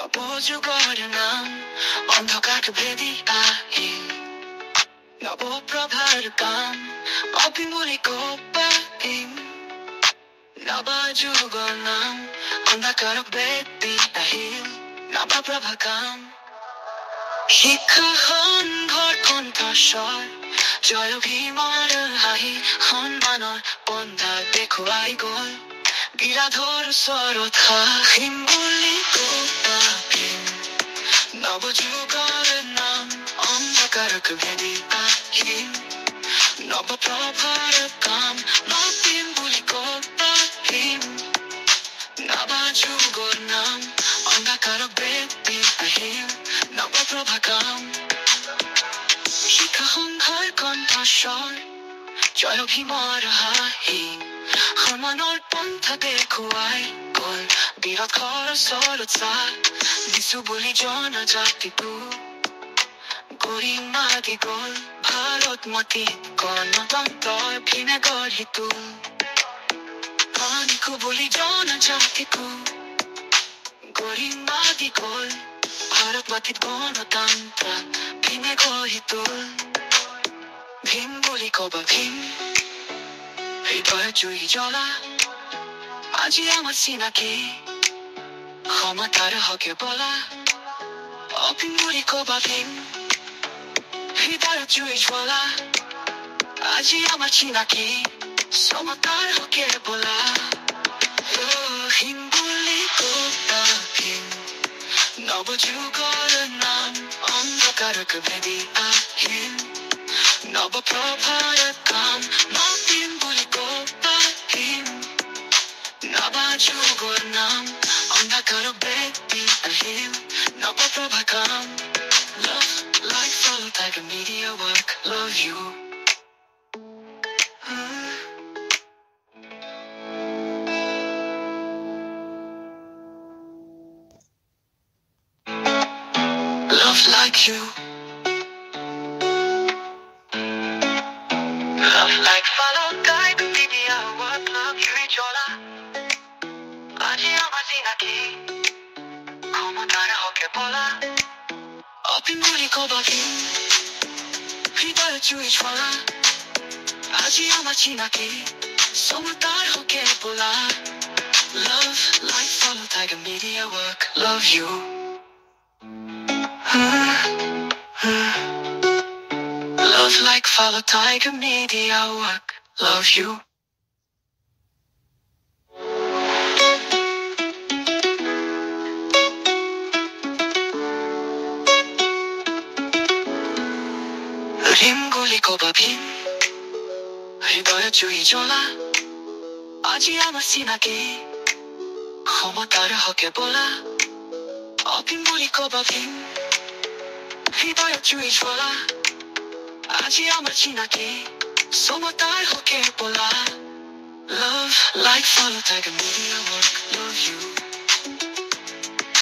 নবযুগর নাম অন্ধকার ভেদি আহিল নবপ্রভার কাম অভিমুলি কোপাহিম নবযুগর নাম অন্ধকার ভেদি আহিল নবপ্রভা কাম শিক্ষা সংঘৰ কণ্ঠস্বৰ জয় ভীমৰ হাঁহি সন্মানৰ পন্থা দেখুৱাই গল বিৰাধৰ ওচৰত হাঁহিম বুলি কোপাহিম নৱযুগৰ নাম অন্ধকাৰক ভেদি আহিম নৱপ্ৰভাৰ কাম মাতিম বুলি কোপাহিম নৱযুগৰ নাম অন্ধকাৰক ভেদি আহিম নৱপ্ৰভা কাম শিক্ষা সংঘৰ কণ্ঠস্বৰ জয় ভীমৰ হাঁহি সন্মানৰ পন্থা দেখুৱাই গল বিৰাধৰ ওচৰত দিছো বুলি জনজাতিটো গৰিমা দি গল ভাৰত মাটিত গণতন্ত্ৰৰ ভিনে গঢ়িতো পানীকো বুলি জনজাতিটো গৰিমা দি গল ভাৰত মাটিত গণতন্ত্ৰ ভিনে গঢ়িতো ভীম বুলি কবা ভীম হৃদয় জুই জ্বলা আজি আমার চিনাকি ক্ষমতার হকে বলা অভিমুলি কবা ভীম হৃদয় জুই জ্বলা আজি আমার চিনাকি সমতার হকে বলা ভীম বুলি কবা ভীম নবযুগৰ নাম অন্ধকাৰক ভেদি আহিল নৱপ্ৰভাৰ কাম মাতিম বুলি কোপাহিম নৱযুগৰ নাম অন্ধকাৰক ভেদি আহিল নৱপ্ৰভা কাম Love like follow Tiger Media work love you Love like you Love like follow Tiger Media work love you chola আজি আমার চিনাকি ক্ষমতার হকে বলা অভিমুলি কবা ভীম হৃদয় জুই জ্বলা আজি আমার চিনাকি সমতার হকে বলা Love like follow Tiger Media work love you Love like follow Tiger Media work love you Bhim বুলি কবা ভীম হৃদয় জুই জ্বলা আজি আমার চিনাকি ক্ষমতার হকে বলা অভীম বুলি কবা ভীম হৃদয় জুই জ্বলা আজি আমার চিনাকি সমতার হকে বলা Love like follow Tiger Media work love you